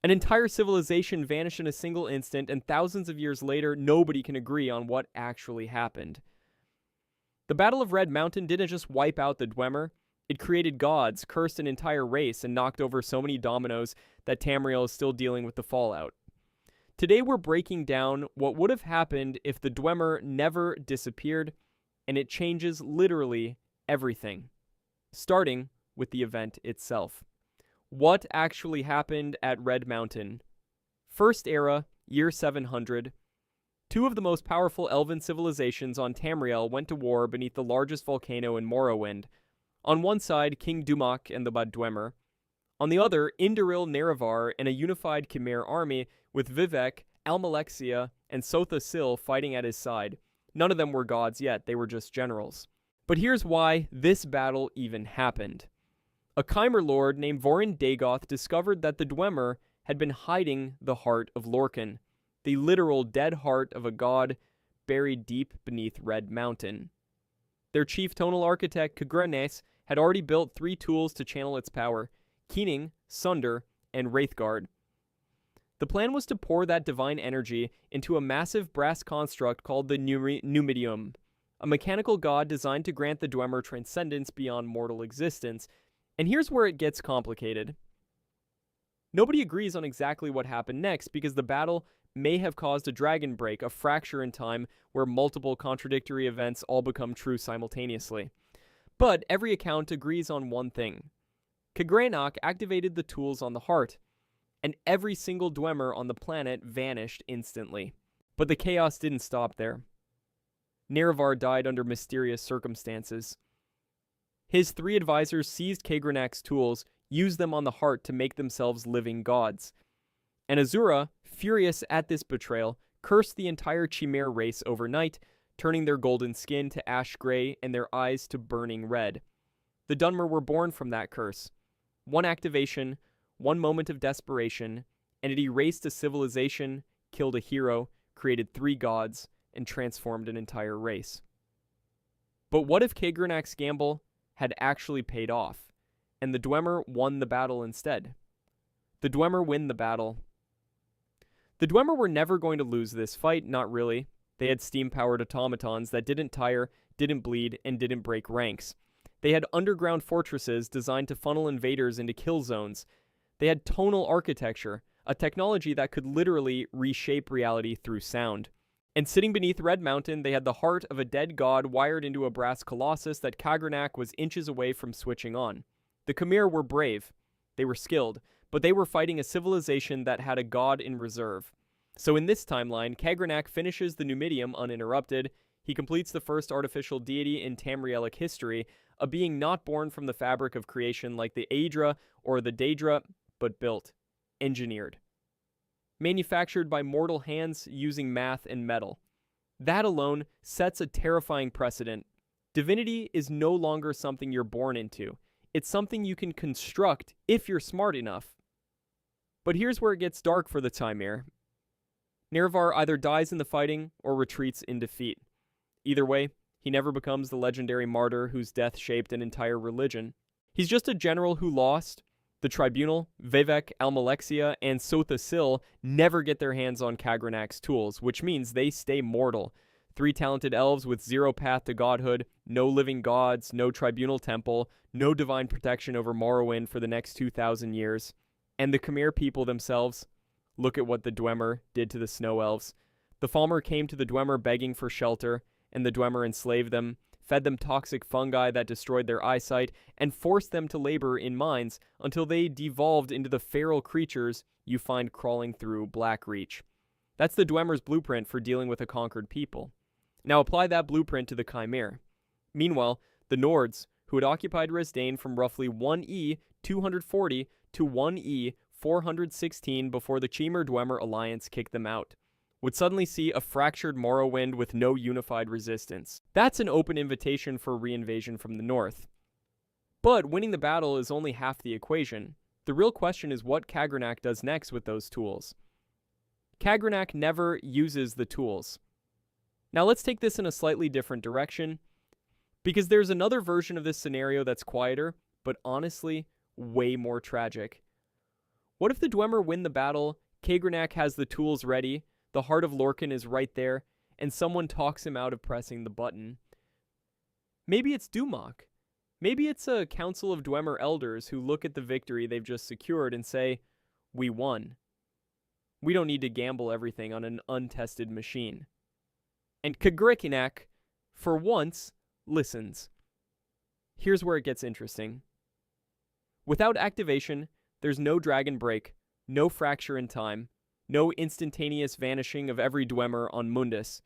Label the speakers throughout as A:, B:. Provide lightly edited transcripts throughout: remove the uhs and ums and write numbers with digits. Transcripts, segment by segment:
A: An entire civilization vanished in a single instant, and thousands of years later, nobody can agree on what actually happened. The Battle of Red Mountain didn't just wipe out the Dwemer, it created gods, cursed an entire race, and knocked over so many dominoes that Tamriel is still dealing with the fallout. Today we're breaking down what would have happened if the Dwemer never disappeared, and it changes literally everything, starting with the event itself. What actually happened at Red Mountain? First Era, year 700. Two of the most powerful elven civilizations on Tamriel went to war beneath the largest volcano in Morrowind. On one side, King Dumak and the Dwemer. On the other, Indoril Nerevar and a unified Khmer army with Vivek, Almalexia, and Sotha Sil fighting at his side. None of them were gods yet, they were just generals. But here's why this battle even happened. A Khmer lord named Vorin Dagoth discovered that the Dwemer had been hiding the heart of Lorkhan, the literal dead heart of a god buried deep beneath Red Mountain. Their chief tonal architect, Khagrenes, had already built 3 tools to channel its power: Keening, Sunder, and Wraithguard. The plan was to pour that divine energy into a massive brass construct called the Numidium, a mechanical god designed to grant the Dwemer transcendence beyond mortal existence. And here's where it gets complicated. Nobody agrees on exactly what happened next because the battle may have caused a dragon break, a fracture in time where multiple contradictory events all become true simultaneously. But every account agrees on one thing. Khagrenak activated the tools on the heart, and every single Dwemer on the planet vanished instantly. But the chaos didn't stop there. Nerevar died under mysterious circumstances. His 3 advisors seized Khagrenak's tools, used them on the heart to make themselves living gods. And Azura, furious at this betrayal, cursed the entire Chimera race overnight, turning their golden skin to ash gray and their eyes to burning red. The Dunmer were born from that curse. One activation, one moment of desperation, and it erased a civilization, killed a hero, created 3 gods, and transformed an entire race. But what if Khagrenak's gamble had actually paid off, and the Dwemer won the battle instead? The Dwemer win the battle. The Dwemer were never going to lose this fight, not really. They had steam-powered automatons that didn't tire, didn't bleed, and didn't break ranks. They had underground fortresses designed to funnel invaders into kill zones. They had tonal architecture, a technology that could literally reshape reality through sound. And sitting beneath Red Mountain, they had the heart of a dead god wired into a brass colossus that Khagrenak was inches away from switching on. The Khmer were brave. They were skilled, but they were fighting a civilization that had a god in reserve. So in this timeline, Khagrenak finishes the Numidium uninterrupted. He completes the first artificial deity in Tamrielic history, a being not born from the fabric of creation like the Aedra or the Daedra, but built, engineered, manufactured by mortal hands using math and metal. That alone sets a terrifying precedent. Divinity is no longer something you're born into. It's something you can construct if you're smart enough. But here's where it gets dark for the Chimera. Nerevar either dies in the fighting or retreats in defeat. Either way, he never becomes the legendary martyr whose death shaped an entire religion. He's just a general who lost. The Tribunal, Vivek, Almalexia, and Sotha Sil never get their hands on Khagrenak's tools, which means they stay mortal. 3 talented elves with 0 path to godhood, no living gods, no tribunal temple, no divine protection over Morrowind for the next 2,000 years. And the Khmer people themselves, look at what the Dwemer did to the snow elves. The Falmer came to the Dwemer begging for shelter, and the Dwemer enslaved them, fed them toxic fungi that destroyed their eyesight, and forced them to labor in mines until they devolved into the feral creatures you find crawling through Blackreach. That's the Dwemer's blueprint for dealing with a conquered people. Now apply that blueprint to the Chimera. Meanwhile, the Nords, who had occupied Resdain from roughly 1E 240 to 1E 416 before the Chimera-Dwemer alliance kicked them out, would suddenly see a fractured Morrowind with no unified resistance. That's an open invitation for reinvasion from the north. But winning the battle is only half the equation. The real question is what Khagrenak does next with those tools. Khagrenak never uses the tools. Now let's take this in a slightly different direction, because there's another version of this scenario that's quieter, but honestly, way more tragic. What if the Dwemer win the battle, Kagrenak has the tools ready, the heart of Lorcan is right there, and someone talks him out of pressing the button? Maybe it's Dumok. Maybe it's a council of Dwemer elders who look at the victory they've just secured and say, "We won. We don't need to gamble everything on an untested machine." And Kagrenak, for once, listens. Here's where it gets interesting. Without activation, there's no dragon break, no fracture in time, no instantaneous vanishing of every Dwemer on Mundus.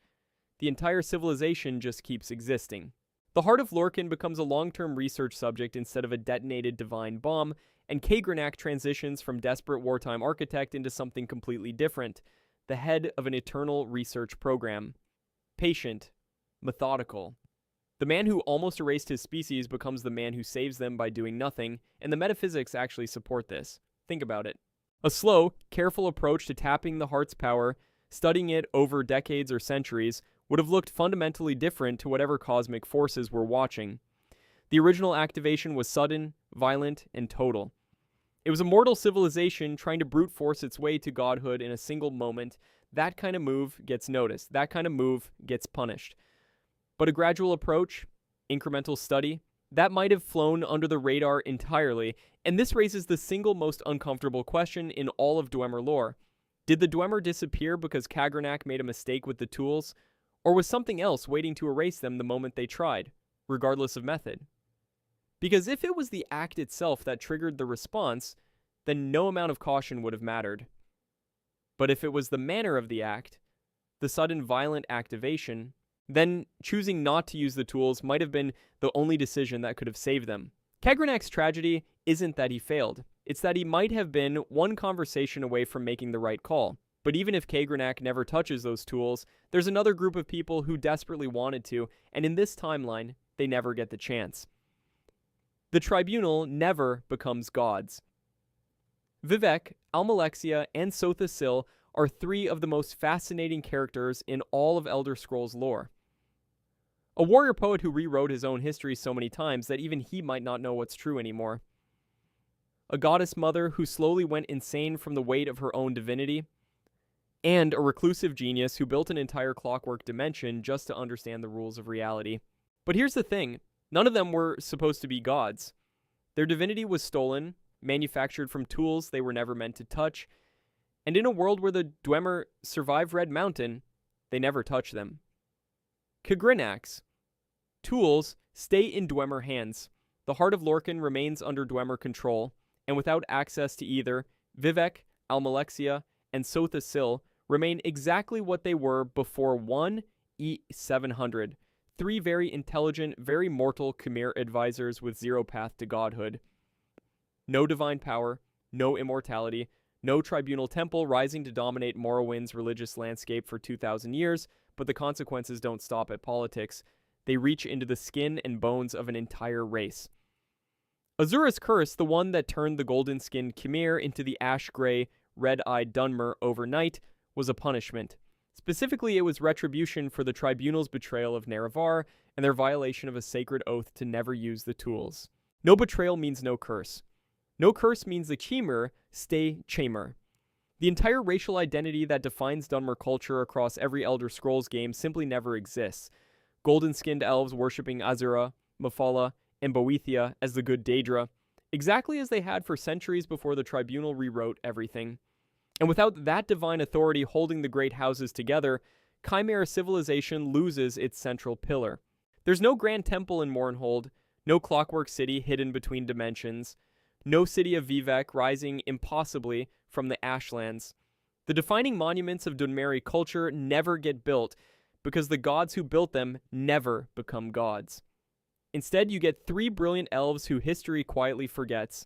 A: The entire civilization just keeps existing. The heart of Lorcan becomes a long-term research subject instead of a detonated divine bomb, and Kagrenak transitions from desperate wartime architect into something completely different, the head of an eternal research program. Patient, methodical. The man who almost erased his species becomes the man who saves them by doing nothing, and the metaphysics actually support this. Think about it. A slow, careful approach to tapping the heart's power, studying it over decades or centuries, would have looked fundamentally different to whatever cosmic forces we're watching. The original activation was sudden, violent, and total. It was a mortal civilization trying to brute force its way to godhood in a single moment. That kind of move gets noticed. That kind of move gets punished. But a gradual approach, incremental study, that might have flown under the radar entirely, and this raises the single most uncomfortable question in all of Dwemer lore. Did the Dwemer disappear because Kagrenak made a mistake with the tools, or was something else waiting to erase them the moment they tried, regardless of method? Because if it was the act itself that triggered the response, then no amount of caution would have mattered. But if it was the manner of the act, the sudden violent activation, then choosing not to use the tools might have been the only decision that could have saved them. Kagrenak's tragedy isn't that he failed. It's that he might have been one conversation away from making the right call. But even if Kagrenak never touches those tools, there's another group of people who desperately wanted to, and in this timeline, they never get the chance. The Tribunal never becomes gods. Vivek, Almalexia, and Sotha Sil are three of the most fascinating characters in all of Elder Scrolls lore. A warrior poet who rewrote his own history so many times that even he might not know what's true anymore. A goddess mother who slowly went insane from the weight of her own divinity. And a reclusive genius who built an entire clockwork dimension just to understand the rules of reality. But here's the thing, none of them were supposed to be gods. Their divinity was stolen, manufactured from tools they were never meant to touch, and in a world where the Dwemer survived Red Mountain, they never touched them. Kagrenak's tools stay in Dwemer hands. The heart of Lorcan remains under Dwemer control, and without access to either, Vivek, Almalexia, and Sotha Sil remain exactly what they were before 1 E700. Three very intelligent, very mortal Khmer advisors with zero path to godhood. No divine power, no immortality, no tribunal temple rising to dominate Morrowind's religious landscape for 2,000 years, but the consequences don't stop at politics. They reach into the skin and bones of an entire race. Azura's curse, the one that turned the golden-skinned Khmer into the ash-gray, red-eyed Dunmer overnight, was a punishment. Specifically, it was retribution for the Tribunal's betrayal of Nerevar and their violation of a sacred oath to never use the tools. No betrayal means no curse. No curse means the Khmer stay Khmer. The entire racial identity that defines Dunmer culture across every Elder Scrolls game simply never exists. Golden-skinned elves worshipping Azura, Mephala, and Boethia as the good Daedra, exactly as they had for centuries before the Tribunal rewrote everything. And without that divine authority holding the great houses together, Chimera civilization loses its central pillar. There's no grand temple in Mournhold, no clockwork city hidden between dimensions, no city of Vivek rising impossibly from the Ashlands. The defining monuments of Dunmeri culture never get built because the gods who built them never become gods. Instead, you get three brilliant elves who history quietly forgets.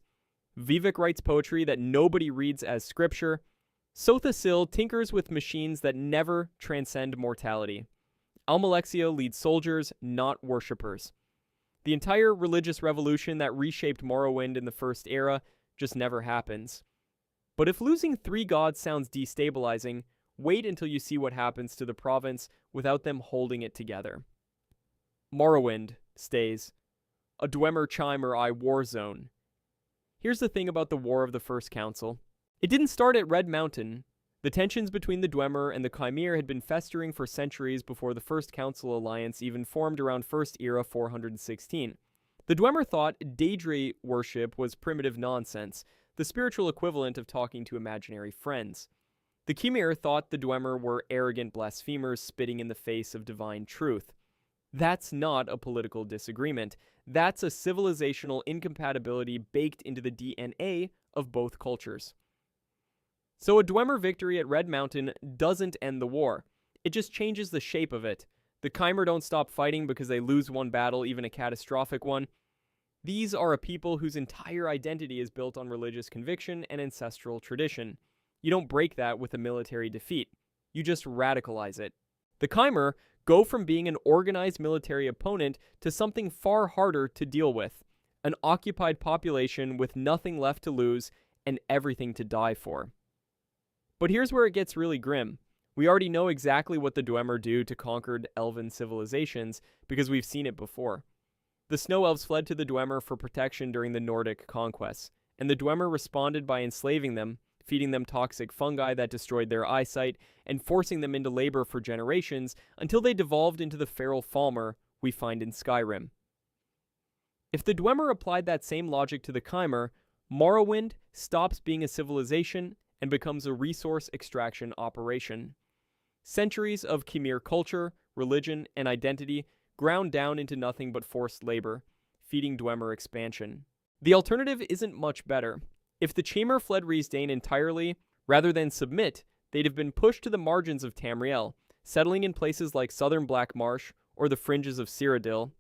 A: Vivek writes poetry that nobody reads as scripture. Sotha Sil tinkers with machines that never transcend mortality. Almalexia leads soldiers, not worshippers. The entire religious revolution that reshaped Morrowind in the First Era just never happens. But if losing three gods sounds destabilizing, wait until you see what happens to the province without them holding it together. Morrowind stays. A Dwemer Chimer I war zone. Here's the thing about the War of the First Council. It didn't start at Red Mountain. The tensions between the Dwemer and the Chimere had been festering for centuries before the First Council Alliance even formed around First Era 416. The Dwemer thought Daedra worship was primitive nonsense, the spiritual equivalent of talking to imaginary friends. The Chimere thought the Dwemer were arrogant blasphemers spitting in the face of divine truth. That's not a political disagreement. That's a civilizational incompatibility baked into the DNA of both cultures. So a Dwemer victory at Red Mountain doesn't end the war. It just changes the shape of it. The Chimere don't stop fighting because they lose one battle, even a catastrophic one. These are a people whose entire identity is built on religious conviction and ancestral tradition. You don't break that with a military defeat. You just radicalize it. The Chimere go from being an organized military opponent to something far harder to deal with. An occupied population with nothing left to lose and everything to die for. But here's where it gets really grim. We already know exactly what the Dwemer do to conquered elven civilizations because we've seen it before. The Snow Elves fled to the Dwemer for protection during the Nordic conquests, and the Dwemer responded by enslaving them, feeding them toxic fungi that destroyed their eyesight, and forcing them into labor for generations until they devolved into the feral Falmer we find in Skyrim. If the Dwemer applied that same logic to the Chimere, Morrowind stops being a civilization and becomes a resource extraction operation. Centuries of Chimere culture, religion, and identity ground down into nothing but forced labor, feeding Dwemer expansion. The alternative isn't much better. If the Chimere fled Riesdain entirely, rather than submit, they'd have been pushed to the margins of Tamriel, settling in places like southern Black Marsh or the fringes of Cyrodiil.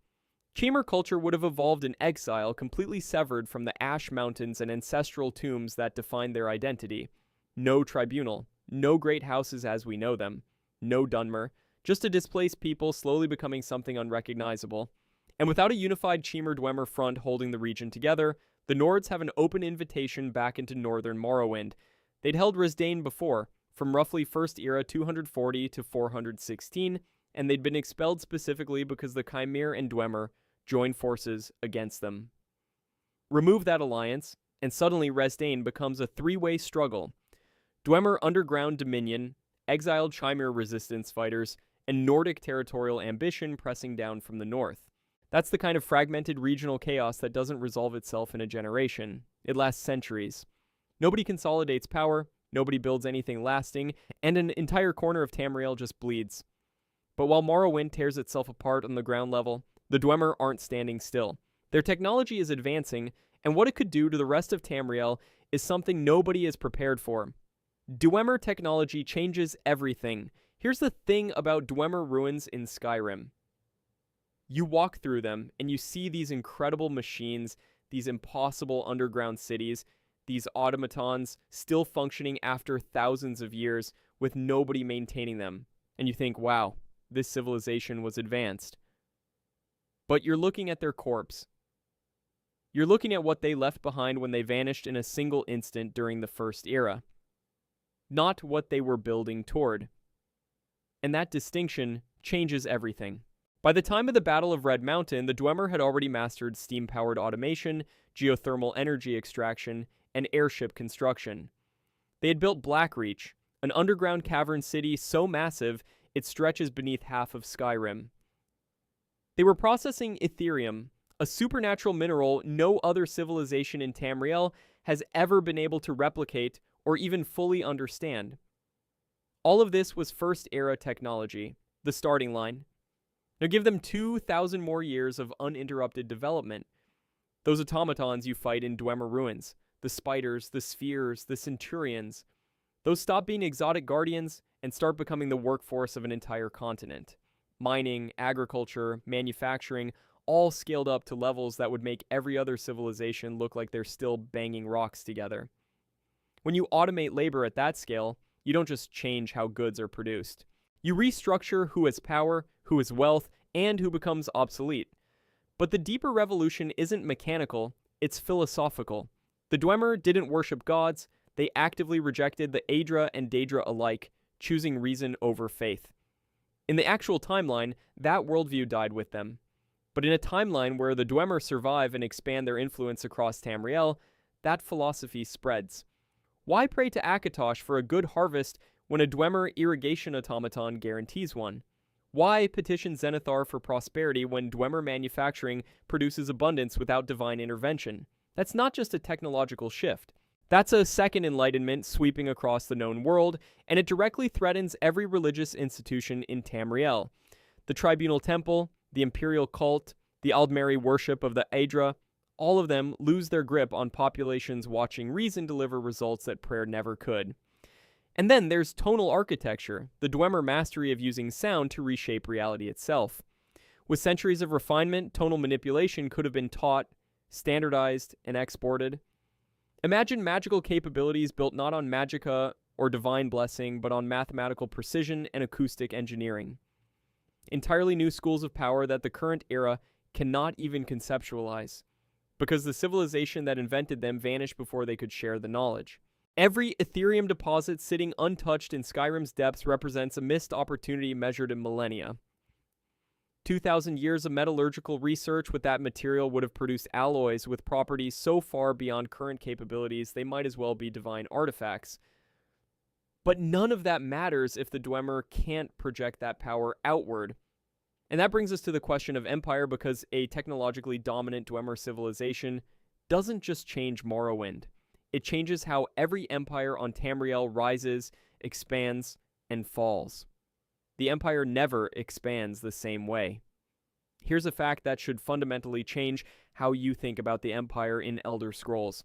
A: Chimere culture would have evolved in exile, completely severed from the ash mountains and ancestral tombs that defined their identity. No tribunal, no great houses as we know them, no Dunmer, just a displaced people slowly becoming something unrecognizable. And without a unified Chimere-Dwemer front holding the region together, the Nords have an open invitation back into northern Morrowind. They'd held Riesdain before, from roughly First Era 240 to 416, and they'd been expelled specifically because the Chimere and Dwemer joined forces against them. Remove that alliance, and suddenly Riesdain becomes a three-way struggle. Dwemer underground dominion, exiled Chimere resistance fighters, and Nordic territorial ambition pressing down from the north. That's the kind of fragmented regional chaos that doesn't resolve itself in a generation. It lasts centuries. Nobody consolidates power, nobody builds anything lasting, and an entire corner of Tamriel just bleeds. But while Morrowind tears itself apart on the ground level, the Dwemer aren't standing still. Their technology is advancing, and what it could do to the rest of Tamriel is something nobody is prepared for. Dwemer technology changes everything. Here's the thing about Dwemer ruins in Skyrim. You walk through them, and you see these incredible machines, these impossible underground cities, these automatons still functioning after thousands of years with nobody maintaining them. And you think, wow, this civilization was advanced. But you're looking at their corpse. You're looking at what they left behind when they vanished in a single instant during the First Era. Not what they were building toward. And that distinction changes everything. By the time of the Battle of Red Mountain, the Dwemer had already mastered steam-powered automation, geothermal energy extraction, and airship construction. They had built Blackreach, an underground cavern city so massive it stretches beneath half of Skyrim. They were processing Ethereum, a supernatural mineral no other civilization in Tamriel has ever been able to replicate or even fully understand. All of this was First Era technology, the starting line. Now give them 2,000 more years of uninterrupted development. Those automatons you fight in Dwemer ruins, the spiders, the spheres, the centurions, those stop being exotic guardians and start becoming the workforce of an entire continent. Mining, agriculture, manufacturing, all scaled up to levels that would make every other civilization look like they're still banging rocks together. When you automate labor at that scale, you don't just change how goods are produced. You restructure who has power, who has wealth, and who becomes obsolete. But the deeper revolution isn't mechanical, it's philosophical. The Dwemer didn't worship gods, they actively rejected the Aedra and Daedra alike, choosing reason over faith. In the actual timeline, that worldview died with them. But in a timeline where the Dwemer survive and expand their influence across Tamriel, that philosophy spreads. Why pray to Akatosh for a good harvest when a Dwemer irrigation automaton guarantees one? Why petition Zenithar for prosperity when Dwemer manufacturing produces abundance without divine intervention? That's not just a technological shift. That's a second enlightenment sweeping across the known world, and it directly threatens every religious institution in Tamriel. The Tribunal Temple, the Imperial Cult, the Aldmeri worship of the Aedra, all of them lose their grip on populations watching reason deliver results that prayer never could. And then there's tonal architecture, the Dwemer mastery of using sound to reshape reality itself. With centuries of refinement, tonal manipulation could have been taught, standardized, and exported. Imagine magical capabilities built not on magica or divine blessing, but on mathematical precision and acoustic engineering. Entirely new schools of power that the current era cannot even conceptualize, because the civilization that invented them vanished before they could share the knowledge. Every Ethereum deposit sitting untouched in Skyrim's depths represents a missed opportunity measured in millennia. 2,000 years of metallurgical research with that material would have produced alloys with properties so far beyond current capabilities they might as well be divine artifacts. But none of that matters if the Dwemer can't project that power outward. And that brings us to the question of empire, because a technologically dominant Dwemer civilization doesn't just change Morrowind. It changes how every empire on Tamriel rises, expands, and falls. The empire never expands the same way. Here's a fact that should fundamentally change how you think about the empire in Elder Scrolls.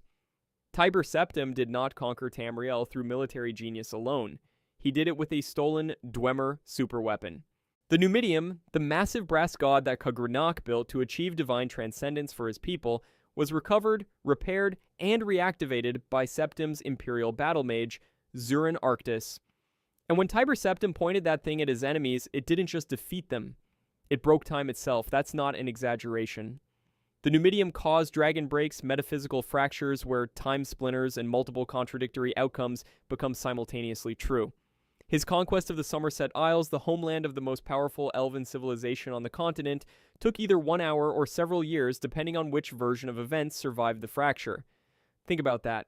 A: Tiber Septim did not conquer Tamriel through military genius alone. He did it with a stolen Dwemer superweapon. The Numidium, the massive brass god that Khagranach built to achieve divine transcendence for his people, was recovered, repaired, and reactivated by Septim's imperial battle mage, Zurin Arctis. And when Tiber Septim pointed that thing at his enemies, it didn't just defeat them. It broke time itself. That's not an exaggeration. The Numidium caused dragon breaks, metaphysical fractures where time splinters and multiple contradictory outcomes become simultaneously true. His conquest of the Somerset Isles, the homeland of the most powerful elven civilization on the continent, took either 1 hour or several years depending on which version of events survived the fracture. Think about that.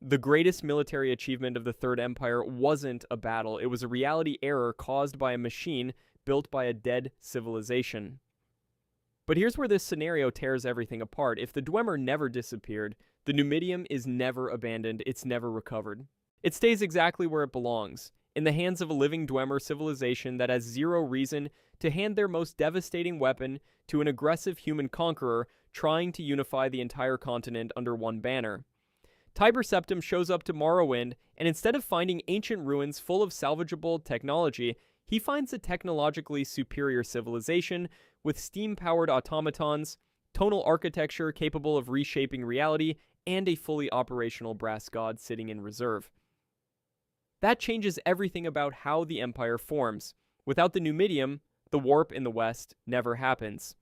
A: The greatest military achievement of the Third Empire wasn't a battle. It was a reality error caused by a machine built by a dead civilization. But here's where this scenario tears everything apart. If the Dwemer never disappeared, the Numidium is never abandoned, it's never recovered. It stays exactly where it belongs, in the hands of a living Dwemer civilization that has zero reason to hand their most devastating weapon to an aggressive human conqueror trying to unify the entire continent under one banner. Tiber Septim shows up to Morrowind, and instead of finding ancient ruins full of salvageable technology, he finds a technologically superior civilization with steam-powered automatons, tonal architecture capable of reshaping reality, and a fully operational brass god sitting in reserve. That changes everything about how the Empire forms. Without the Numidium, the warp in the West never happens.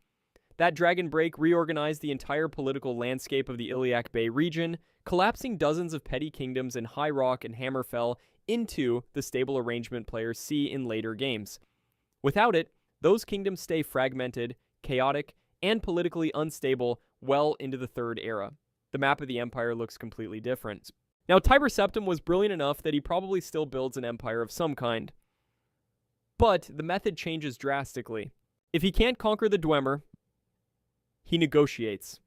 A: That dragon break reorganized the entire political landscape of the Iliac Bay region, collapsing dozens of petty kingdoms in High Rock and Hammerfell into the stable arrangement players see in later games. Without it, those kingdoms stay fragmented, chaotic, and politically unstable well into the Third Era. The map of the Empire looks completely different. Now, Tiber Septim was brilliant enough that he probably still builds an empire of some kind. But the method changes drastically. If he can't conquer the Dwemer, he negotiates.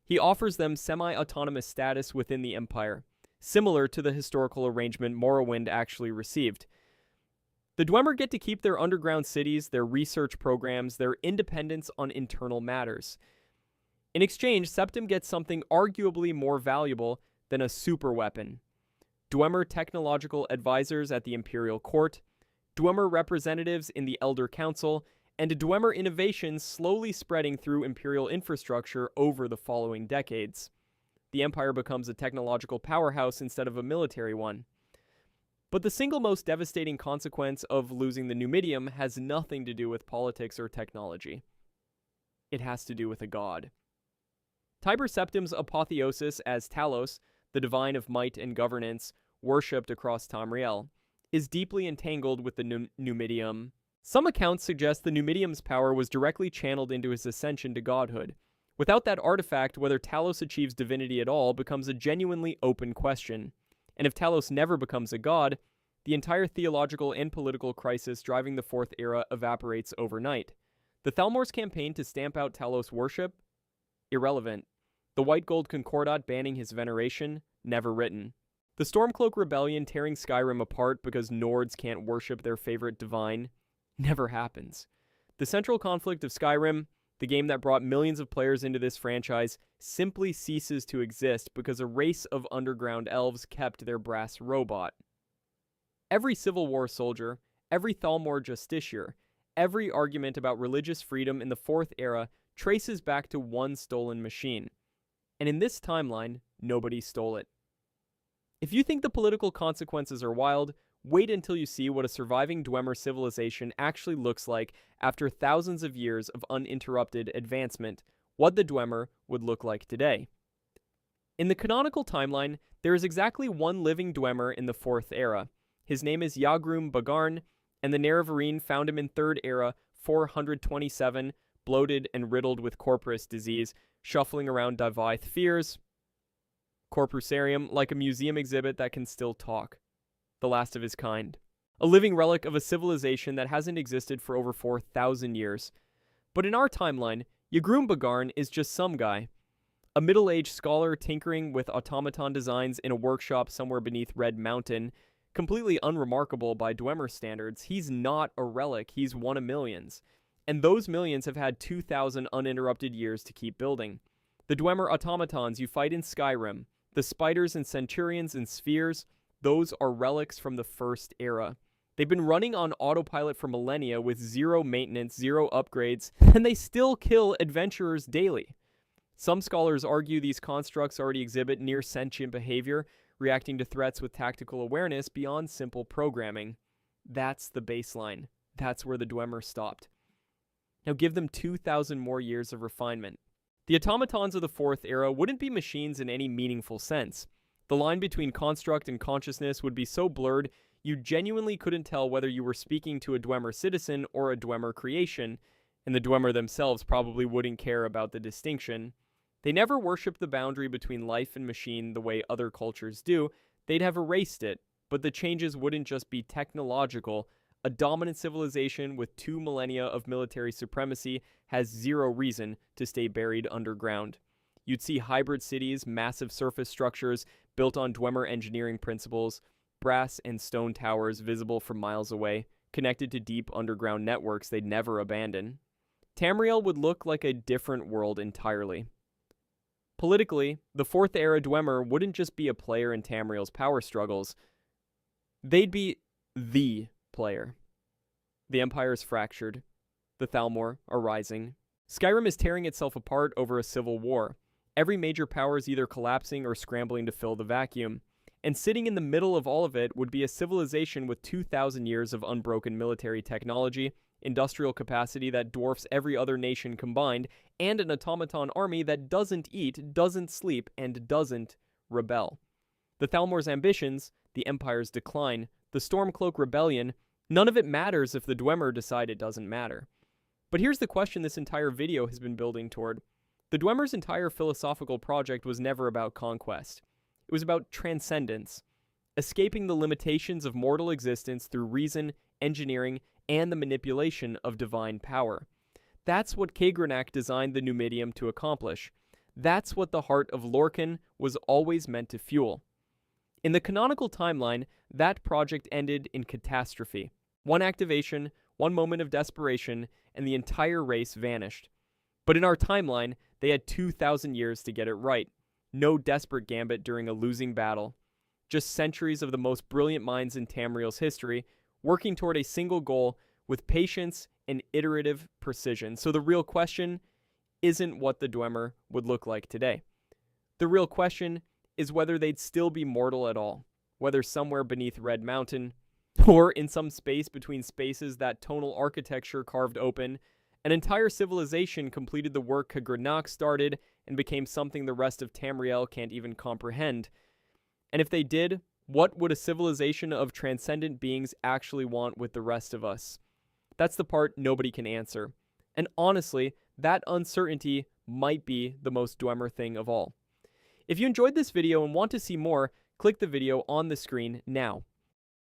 A: He offers them semi-autonomous status within the Empire, similar to the historical arrangement Morrowind actually received. The Dwemer get to keep their underground cities, their research programs, their independence on internal matters. In exchange, Septim gets something arguably more valuable than a superweapon. Dwemer technological advisors at the Imperial Court, Dwemer representatives in the Elder Council, and Dwemer innovations slowly spreading through Imperial infrastructure over the following decades. The Empire becomes a technological powerhouse instead of a military one. But the single most devastating consequence of losing the Numidium has nothing to do with politics or technology. It has to do with a god. Tiber Septim's apotheosis as Talos, the divine of might and governance, worshipped across Tamriel, is deeply entangled with the Numidium. Some accounts suggest the Numidium's power was directly channeled into his ascension to godhood. Without that artifact, whether Talos achieves divinity at all becomes a genuinely open question. And if Talos never becomes a god, the entire theological and political crisis driving the Fourth Era evaporates overnight. The Thalmor's campaign to stamp out Talos worship? Irrelevant. The White Gold Concordat banning his veneration? Never written. The Stormcloak Rebellion tearing Skyrim apart because Nords can't worship their favorite divine? Never happens. The central conflict of Skyrim, the game that brought millions of players into this franchise, simply ceases to exist because a race of underground elves kept their brass robot. Every Civil War soldier, every Thalmor justiciar, every argument about religious freedom in the Fourth Era traces back to one stolen machine. And in this timeline, nobody stole it. If you think the political consequences are wild, wait until you see what a surviving Dwemer civilization actually looks like after thousands of years of uninterrupted advancement, what the Dwemer would look like today. In the canonical timeline, there is exactly one living Dwemer in the Fourth Era. His name is Yagrum Bagarn, and the Nerevarine found him in Third Era 427, bloated and riddled with corporous disease, shuffling around Divithe Fears, Corpusarium, like a museum exhibit that can still talk. The last of his kind. A living relic of a civilization that hasn't existed for over 4,000 years. But in our timeline, Yagrum Bagarn is just some guy. A middle-aged scholar tinkering with automaton designs in a workshop somewhere beneath Red Mountain, completely unremarkable by Dwemer standards. He's not a relic, he's one of millions. And those millions have had 2,000 uninterrupted years to keep building. The Dwemer automatons you fight in Skyrim, the spiders and centurions and spheres, those are relics from the First Era. They've been running on autopilot for millennia with zero maintenance, zero upgrades, and they still kill adventurers daily. Some scholars argue these constructs already exhibit near sentient behavior, reacting to threats with tactical awareness beyond simple programming. That's the baseline. That's where the Dwemer stopped. Now give them 2,000 more years of refinement. The automatons of the Fourth Era wouldn't be machines in any meaningful sense. The line between construct and consciousness would be so blurred, you genuinely couldn't tell whether you were speaking to a Dwemer citizen or a Dwemer creation, and the Dwemer themselves probably wouldn't care about the distinction. They never worshipped the boundary between life and machine the way other cultures do. They'd have erased it, but the changes wouldn't just be technological. A dominant civilization with 2 millennia of military supremacy has zero reason to stay buried underground. You'd see hybrid cities, massive surface structures built on Dwemer engineering principles, brass and stone towers visible from miles away, connected to deep underground networks they'd never abandon. Tamriel would look like a different world entirely. Politically, the Fourth Era Dwemer wouldn't just be a player in Tamriel's power struggles. They'd be the player. The Empire is fractured. The Thalmor are rising. Skyrim is tearing itself apart over a civil war. Every major power is either collapsing or scrambling to fill the vacuum. And sitting in the middle of all of it would be a civilization with 2,000 years of unbroken military technology, industrial capacity that dwarfs every other nation combined, and an automaton army that doesn't eat, doesn't sleep, and doesn't rebel. The Thalmor's ambitions, the Empire's decline, the Stormcloak Rebellion, none of it matters if the Dwemer decide it doesn't matter. But here's the question this entire video has been building toward. The Dwemer's entire philosophical project was never about conquest. It was about transcendence, escaping the limitations of mortal existence through reason, engineering, and the manipulation of divine power. That's what Kagrenak designed the Numidium to accomplish. That's what the heart of Lorkhan was always meant to fuel. In the canonical timeline, that project ended in catastrophe. One activation, one moment of desperation, and the entire race vanished. But in our timeline, they had 2,000 years to get it right. No desperate gambit during a losing battle. Just centuries of the most brilliant minds in Tamriel's history, working toward a single goal with patience and iterative precision. So the real question isn't what the Dwemer would look like today. The real question is whether they'd still be mortal at all, whether somewhere beneath Red Mountain, or in some space between spaces that tonal architecture carved open, an entire civilization completed the work Kagrenak started and became something the rest of Tamriel can't even comprehend. And if they did, what would a civilization of transcendent beings actually want with the rest of us? That's the part nobody can answer. And honestly, that uncertainty might be the most Dwemer thing of all. If you enjoyed this video and want to see more, Click the video on the screen now.